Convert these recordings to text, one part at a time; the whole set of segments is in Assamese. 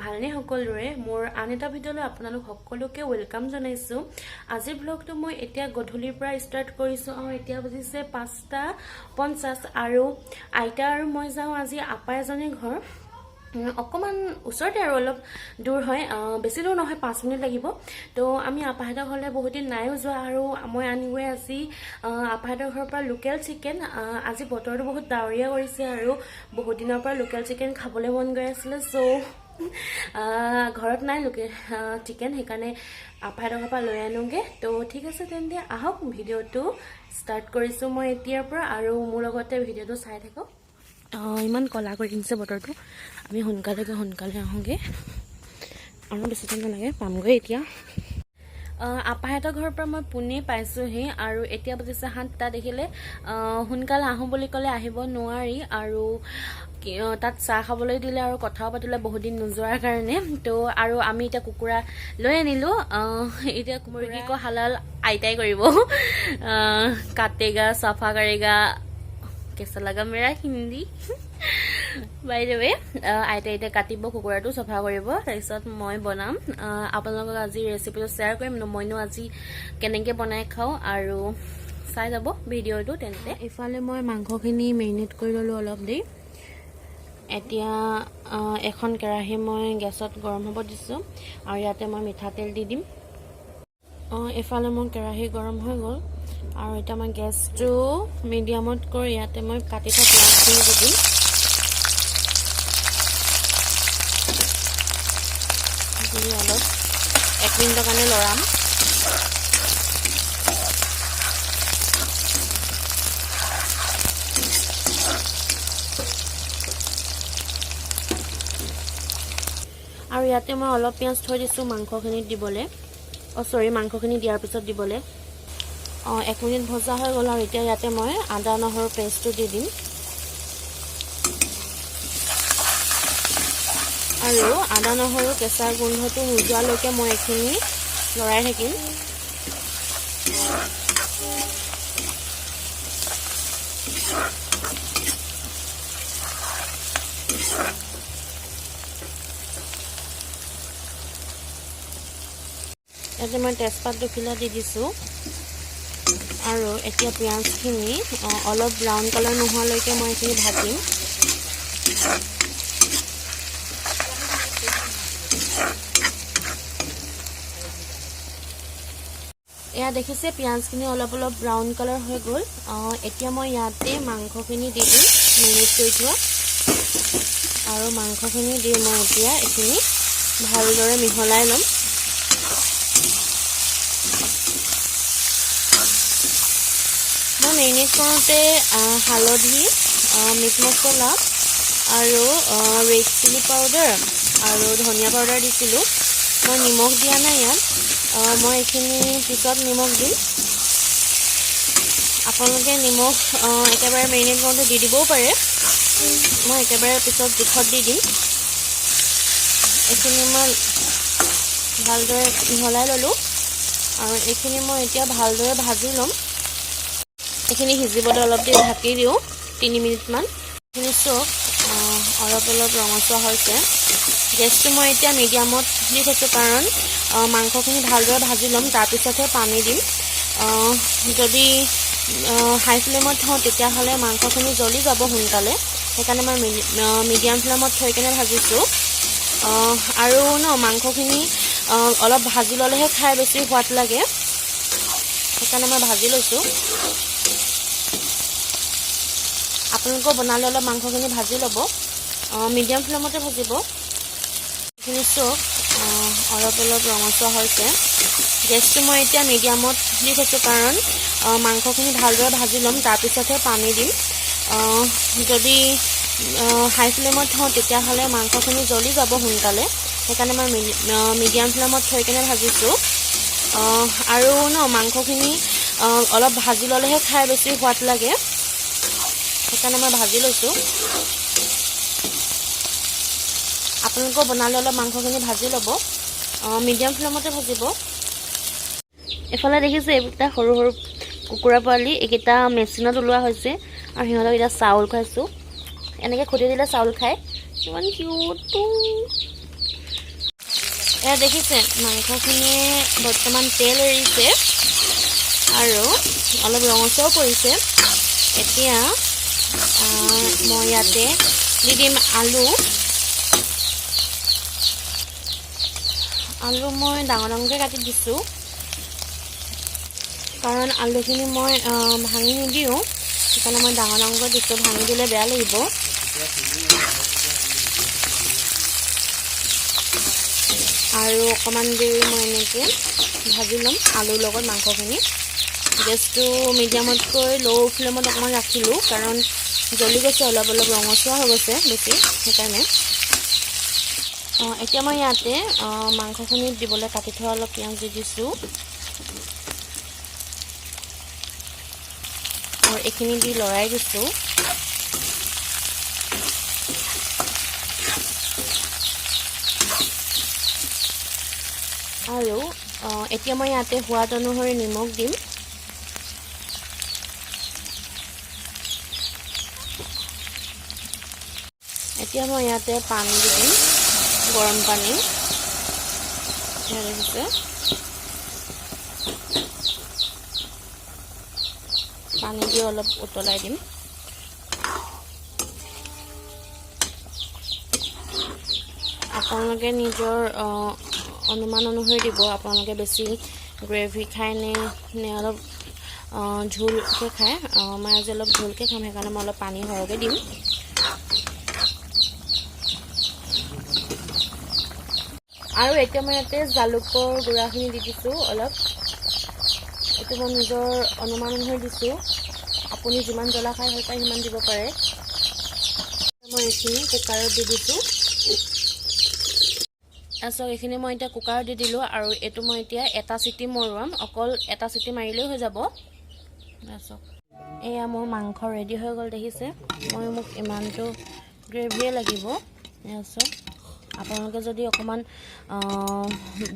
ভালনে সকলোৰে মোৰ আন এটা ভিডিঅ'লৈ আপোনালোক সকলোকে ওয়েলকাম জনাইছো আজিৰ ব্লগটো মই এতিয়া গধূলিৰ পৰা ষ্টাৰ্ট কৰিছো আৰু এতিয়া বুজিছে 5:50 আৰু আইতা আৰু মই যাওঁ আজি আপা এজনীৰ ঘৰ অকমান ওচৰতে আৰু অলপ দূৰ হয় বেছি দূৰ নহয় 5 মিনিট লাগিব তো আমি আপাহঁতৰ ঘৰলে বহুত দিন নাইও যোৱা আৰু মই আনিগৈ আজি আপাহঁতৰ ঘৰৰ পৰা লোকেল চিকেন আজি বতৰটো বহুত ডাৱৰীয়া কৰিছে আৰু বহুত দিনৰ পৰা লোকেল চিকেন খাবলৈ মন গৈ আছিল সো ঘৰত নাই লোকেল চিকেন সেইকাৰণে আপাহঁতৰ ঘৰৰ পৰা লৈ আনোগে তো ঠিক আছে তেন্তে আহক ভিডিঅ'টো ষ্টাৰ্ট কৰিছো মই এতিয়াৰ পৰা আৰু মোৰ লগতে ভিডিঅ'টো চাই থাকক ইমান কলা কৰি দিছে বতৰটো আমি সোনকালে আহোগে আৰু বেছি টাইম নালাগে পামগৈ এতিয়া আপাহঁতৰ ঘৰৰ পৰা মই পুনে পাইছোহি আৰু এতিয়া বুজিছে 7টা দেখিলে সোনকালে আহোঁ বুলি ক'লে আহিব নোৱাৰি আৰু তাত চাহ খাবলৈ দিলে আৰু কথাও পাতিলে বহুত দিন নোযোৱাৰ কাৰণে তো আৰু আমি এতিয়া কুকুৰা লৈ আনিলোঁ এতিয়া মুৰ্গী কো হালাল আইতাই কৰিব কাটেগা চাফা কৰেগা कैसा लगा मेरा हिंदी बाय द वे आइता इतना काटिब कुकुराটো सफा কৰিব তাৰপিছত মই বনাম আপোনালোকক আজি ৰেচিপিটো শেয়াৰ কৰিম মইনো আজি কেনেকৈ বনাই খাওঁ আৰু চাই যাব ভিডিঅ'টো তেন্তে ইফালে মই মাংসখিনি মেৰিনেট কৰি ললো অলপ দেই এতিয়া এখন কেৰাহী মই গেছত গৰম হ'ব দিছো আৰু ইয়াতে মই মিঠাতেল দি দিম এফালে মোৰ কেৰাহী গৰম হৈ গ'ল আৰু এটা মই গেছটো মিডিয়ামত কৰি ইয়াতে মই কাটি থোৱা পিঁয়াজখিনি দি দিম দি অলপ 1 মিনিটৰ কাৰণে লৰাম আৰু ইয়াতে মই অলপ পিঁয়াজ থৈ দিছোঁ মাংসখিনি দিবলৈ সৰি মাংসখিনি দিয়াৰ পিছত দিবলৈ 1 মিনিট ভজা হৈ গ'ল আৰু এতিয়া ইয়াতে মই আদা নহৰু পেষ্টটো দি দিম আৰু আদা নহৰু কেঁচা গোন্ধটো নোযোৱালৈকে মই এইখিনি লৰাই থাকিম ইয়াতে মই তেজপাত দুখিলা দি দিছোঁ আৰু এতিয়া পিঁয়াজখিনি অলপ ব্ৰাউন কালাৰ নোহোৱালৈকে মই এইখিনি ভাজিম এয়া দেখিছে পিঁয়াজখিনি অলপ ব্ৰাউন কালাৰ হৈ গ'ল এতিয়া মই ইয়াতে মাংসখিনি দি দিম মেৰিনেট কৰি থোৱা আৰু মাংসখিনি দি মই এতিয়া এইখিনি ভালদৰে মিহলাই ল'ম মই মেৰিনেট কৰোঁতে হালধি মিট মছলা আৰু ৰেড চিলি পাউডাৰ আৰু ধনিয়া পাউডাৰ দিছিলোঁ মই নিমখ দিয়া নাই ইয়াত মই এইখিনি পিছত নিমখ দিম আপোনালোকে নিমখ একেবাৰে মেৰিনেট কৰোঁতে দি দিবও পাৰে মই একেবাৰে পিছত জোখত দি দিম এইখিনি মই ভালদৰে মিহলাই ল'লোঁ আৰু এইখিনি মই এতিয়া ভালদৰে ভাজি ল'ম এইখিনি সিজিবলৈ অলপ দেৰি ঢাকি দিওঁ 3 মিনিটমান এইখিনি চব অলপ ৰঙচুৱা হৈছে গেছটো মই এতিয়া মিডিয়ামত দি থৈছোঁ কাৰণ মাংসখিনি ভালদৰে ভাজি ল'ম তাৰপিছতহে পানী দিম যদি হাই ফ্লেমত থওঁ তেতিয়াহ'লে মাংসখিনি জ্বলি যাব সোনকালে সেইকাৰণে মই মিডিয়াম ফ্লেমত থৈ কেনে ভাজিছোঁ আৰু মাংসখিনি অলপ ভাজি ল'লেহে খাই বেছি সোৱাদ লাগে সেইকাৰণে মই ভাজি লৈছোঁ আপোনালোকেও বনালে অলপ মাংসখিনি ভাজি ল'ব মিডিয়াম ফ্লেমতে ভাজিব এইখিনি চব অলপ ৰঙচুৱা হৈছে গেছটো মই এতিয়া মিডিয়ামত দি থৈছোঁ কাৰণ মাংসখিনি ভালদৰে ভাজি ল'ম তাৰপিছতহে পানী দিম যদি হাই ফ্লেমত থওঁ তেতিয়াহ'লে মাংসখিনি জ্বলি যাব সোনকালে সেইকাৰণে মই মিডিয়াম ফ্লেমত থৈ কেনে ভাজিছোঁ আৰু মাংসখিনি অলপ ভাজি ল'লেহে খাই বেছি সোৱাদ লাগে সেইকাৰণে মই ভাজি লৈছোঁ আপোনালোকেও বনালে অলপ মাংসখিনি ভাজি ল'ব মিডিয়াম ফ্লেমতে ভাজিব এফালে দেখিছে এইকেইটা সৰু কুকুৰা পোৱালি এইকেইটা মেচিনত ওলোৱা হৈছে আৰু সিহঁতক এতিয়া চাউল খুৱাইছোঁ এনেকৈ খুটি দিলে চাউল খায় ইমান কিউট এয়া দেখিছে মাংসখিনিয়ে বৰ্তমান তেল এৰিছে আৰু অলপ ৰঙচুৱাও পৰিছে। এতিয়া মই ইয়াতে দি দিম আলু। আলু মই ডাঙৰ ডাঙৰকৈ কাটি দিছোঁ, কাৰণ আলুখিনি মই ভাঙি নিদিওঁ, সেইকাৰণে মই ডাঙৰ ডাঙৰকৈ দিছোঁ। ভাঙি দিলে বেয়া লাগিব। আৰু অকণমান দেৰি মই এনেকৈ ভাজি ল'ম আলুৰ লগত মাংসখিনি। গেছটো মিডিয়ামতকৈ ল' ফ্লেমত অকণমান ৰাখিলোঁ, কাৰণ জ্বলি গৈছে, অলপ অলপ ৰঙচুৱা হৈ গৈছে বেছি, সেইকাৰণে। এতিয়া মই ইয়াতে মাংসখিনিত দিবলৈ কাটি থোৱা অলপ পিঁয়াজ দি দিছোঁ আৰু এইখিনি দি লৰাই দিছোঁ। আৰু এতিয়া মই ইয়াতে সোৱাদ অনুসৰি নিমখ দিম। এতিয়া মই ইয়াতে পানী দি দিম, গৰম পানী। দেখিছে পানী দি অলপ উতলাই দিম। আপোনালোকে নিজৰ অনুমান অনুসৰি দিব, আপোনালোকে বেছি গ্ৰেভি খায় নে অলপ ঝোলকৈ খায়। মই আজি অলপ ঝোলকৈ খাম, সেইকাৰণে মই অলপ পানী সৰহকৈ দিম। আৰু এতিয়া মই ইয়াতে জালুকৰ গুড়াখিনি দি দিছোঁ অলপ। এইটো মই নিজৰ অনুমান অনুসৰি দিছোঁ, আপুনি যিমান জ্বলা খাই ভাল পায় সিমান দিব পাৰে। মই এইখিনি কুকাৰত দি দিছোঁ। তাৰপিছত এইখিনি মই এতিয়া কুকাৰত দি দিলোঁ, আৰু এইটো মই এতিয়া এটা চিটি মৰোৱাম, অকল এটা চিটি মাৰিলেই হৈ যাব। তাৰপিছত এয়া মোৰ মাংস ৰেডি হৈ গ'ল, দেখিছে। মোক ইমানটো গ্ৰেভিয়ে লাগিব। তাৰপিছত আপোনালোকে যদি অকণমান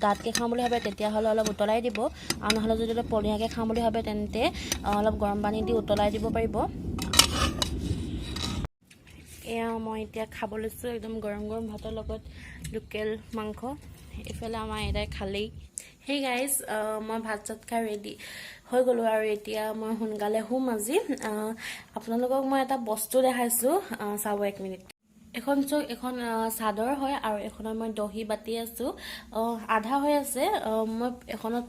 ডাঠকৈ খাওঁ বুলি ভাবে তেতিয়াহ'লে অলপ উতলাই দিব, আৰু নহ'লে যদি অলপ পনীয়াকৈ খাওঁ বুলি ভাবে তেন্তে অলপ গৰম পানী দি উতলাই দিব পাৰিব। এয়া মই এতিয়া খাব লৈছোঁ একদম গৰম গৰম ভাতৰ লগত লোকেল মাংস। এইফালে আমাৰ এটাই খালেই। সেই গাইজ, মই ভাত চাত খাই ৰেডি হৈ গ'লোঁ, আৰু এতিয়া মই সোনকালে শুম আজি। আপোনালোকক মই এটা বস্তু দেখাইছোঁ, চাব 1 মিনিট। এখন চাদৰ হয়, আৰু এখনত মই দহি বাতি আছোঁ। আধা হৈ আছে। মই এখনত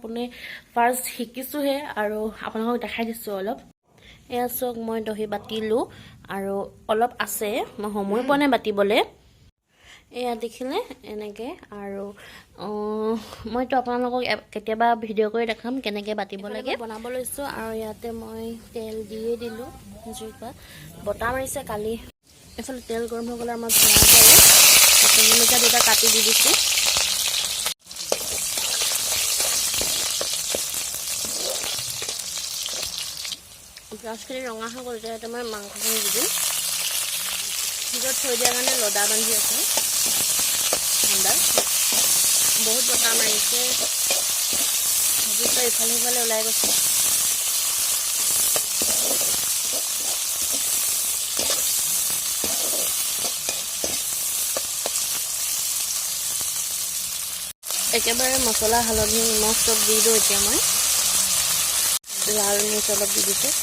ফাৰ্ষ্ট শিকিছোঁহে, আৰু আপোনালোকক দেখাই দিছোঁ অলপ। এয়া চাওক, মই দহি বাতিলোঁ আৰু অলপ আছে, মই সময় পোৱা নাই বাতিবলৈ। এয়া দেখিলে এনেকৈ। আৰু মইতো আপোনালোকক কেতিয়াবা ভিডিঅ' কৰি দেখাম কেনেকৈ বাতিব লাগে। বনাব লৈছোঁ, আৰু ইয়াতে মই তেল দিয়ে দিলোঁ। জুইকুৰা বতাহ মাৰিছে কালি। এইফালে তেল গৰম হৈ গ'লে আমাৰ জলকীয়া দুটা কাটি দি দিছোঁ। পিঁয়াজখিনি ৰঙা হৈ গ'ল, এতিয়া মই মাংসখিনি দি দিম। ভিতৰত থৈ দিয়াৰ কাৰণে লদা বান্ধি আছে ঠাণ্ডা। বহুত বতাহ মাৰিছে, জুইটো ইফালে সিফালে ওলাই গৈছে। একেবাৰে মছলা, হালধি, নিমখ চব দি দিওঁ। এতিয়া মই লাল মিৰ্চ অলপ দি দিছোঁ,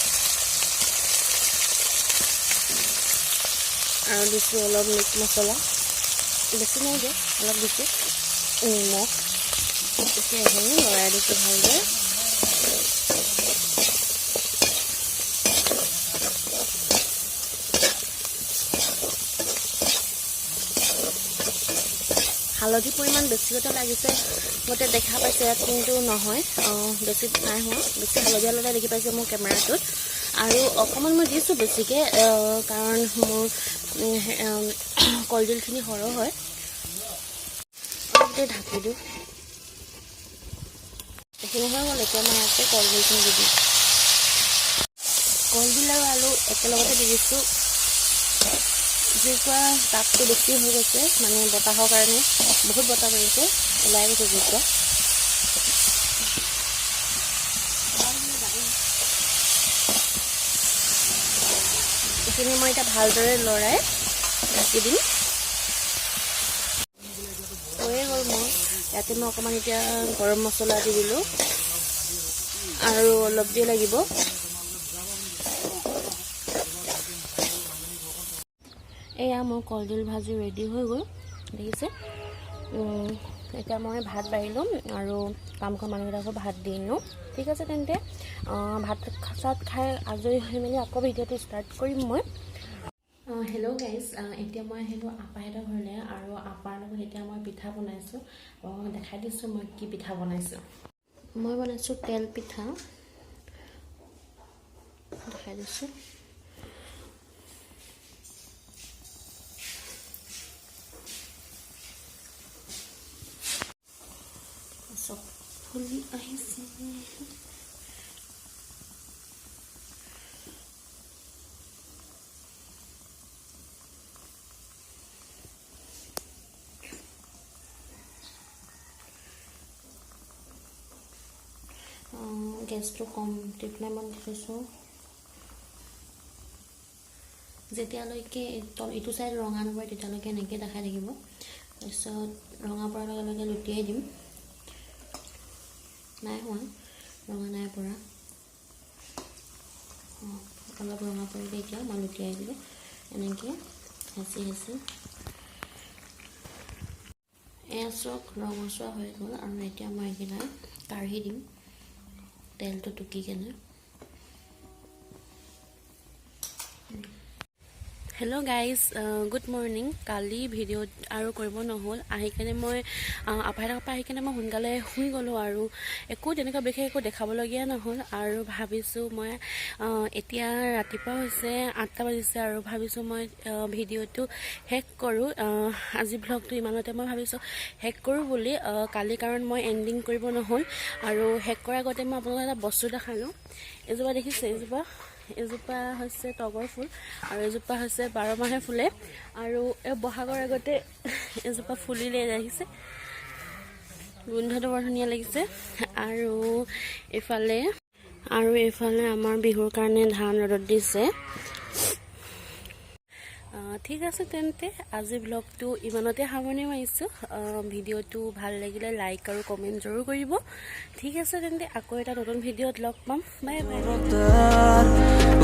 আৰু দিছোঁ অলপ মিট মছলা, বেছি নাই দিয়া, অলপ দিছোঁ নিমখ। এতিয়া এইখিনি লৰাই দিছোঁ ভালদৰে। হালধিৰ পৰিমাণ বেছিকৈ লাগিছে মতে দেখা পাইছে ইয়াত, কিন্তু নহয়, বেছি নাই হোৱা। বেছি হালধীয়া হালধীয়া দেখি পাইছে মোৰ কেমেৰাটোত। আৰু অকণমান মই দিছোঁ বেছিকৈ, কাৰণ মোৰ কলডিলখিনি সৰহ হয়। অলপ ঢাকি দিওঁ। এইখিনি হৈ গ'ল। এতিয়া মই ইয়াতে কলডিলখিনি দি দিওঁ। কলডিল আৰু আলু একেলগতে দি দিছোঁ। জুইকুৰা তাপটো বেছি হৈ গৈছে, মানে বতাহৰ কাৰণে বহুত বতাহ মাৰিছে, ওলাই গৈছে জুইকুৰা। এইখিনি মই এতিয়া ভালদৰে লৰাই ঢাকি দিম। হৈয়ে গ'ল মোৰ ইয়াতে মই অকণমান এতিয়া গৰম মছলা দি দিলোঁ আৰু অলপ দেৰি লাগিব। এয়া মোৰ কলডিল ভাজি ৰেডি হৈ গ'ল, দেখিছে। এতিয়া মই ভাত বাঢ়ি ল'ম আৰু কাম কৰা মানুহবিলাকো ভাত দি লওঁ। ঠিক আছে তেন্তে ভাত চাত খাই আজৰি হৈ মেলি আকৌ ভিডিঅ'টো ষ্টাৰ্ট কৰিম মই। হেল্ল' গাইজ, এতিয়া মই আহিলোঁ আপাহঁতৰ ঘৰলৈ আৰু আপাৰ লগত এতিয়া মই পিঠা বনাইছোঁ। দেখাই দিছোঁ মই কি পিঠা বনাইছোঁ। মই বনাইছোঁ তেল পিঠা, দেখাই দিছোঁ। চব ফুলি আহিছে। গেছটো কম ফ্লেমত দি থৈছোঁ। যেতিয়ালৈকে ইটো চাইড ৰঙা নপৰে তেতিয়ালৈকে এনেকৈ দেখাই থাকিব। তাৰপিছত ৰঙা পৰাৰ লগে লগে লুটিয়াই দিম। নাই হোৱা, ৰঙা নাই পৰা। অলপ ৰঙা পৰিলে এতিয়া মই লুটিয়াই দিলোঁ এনেকৈ হেঁচি হেঁচি। এয়া চক ৰঙচুৱা হৈ গ'ল আৰু এতিয়া মই এইকেইটা কাঢ়ি দিম তেলটো টুকি কেনে। Hello' guys, good morning. কালি ভিডিঅ'ত আৰু কৰিব নহ'ল, আহি কেনে মই আপাহঁতৰ পৰা আহি কেনে মই সোনকালে শুই গ'লোঁ আৰু একো তেনেকুৱা বিশেষ একো দেখাবলগীয়া নহ'ল। আৰু ভাবিছোঁ মই এতিয়া ৰাতিপুৱা হৈছে 8টা বাজিছে আৰু ভাবিছোঁ মই ভিডিঅ'টো শেষ কৰোঁ। আজি ভ্লগটো ইমানতে মই ভাবিছোঁ শেষ কৰোঁ বুলি কালি, কাৰণ মই এণ্ডিং কৰিব নহ'ল। আৰু শেষ কৰাৰ আগতে মই আপোনালোকক এটা বস্তু দেখাই লওঁ। এজোপা দেখিছে, এজোপা হৈছে তগৰ ফুল আৰু এজোপা হৈছে 12 মাহে ফুলে। আৰু এই বহাগৰ আগতে এজোপা ফুলিলে, দেখিছে, গোন্ধটো বৰ ধুনীয়া লাগিছে। আৰু এইফালে আমাৰ বিহুৰ কাৰণে ধান ৰ'দত দিছে। ঠিক আছে তেন্তে আজি ব্লগটো ইমানতে সামৰণি মাৰিছোঁ। ভিডিঅ'টো ভাল লাগিলে লাইক আৰু কমেণ্ট জৰুৰ কৰিব। ঠিক আছে তেন্তে আকৌ এটা নতুন ভিডিঅ'ত লগ পাম। Bye bye.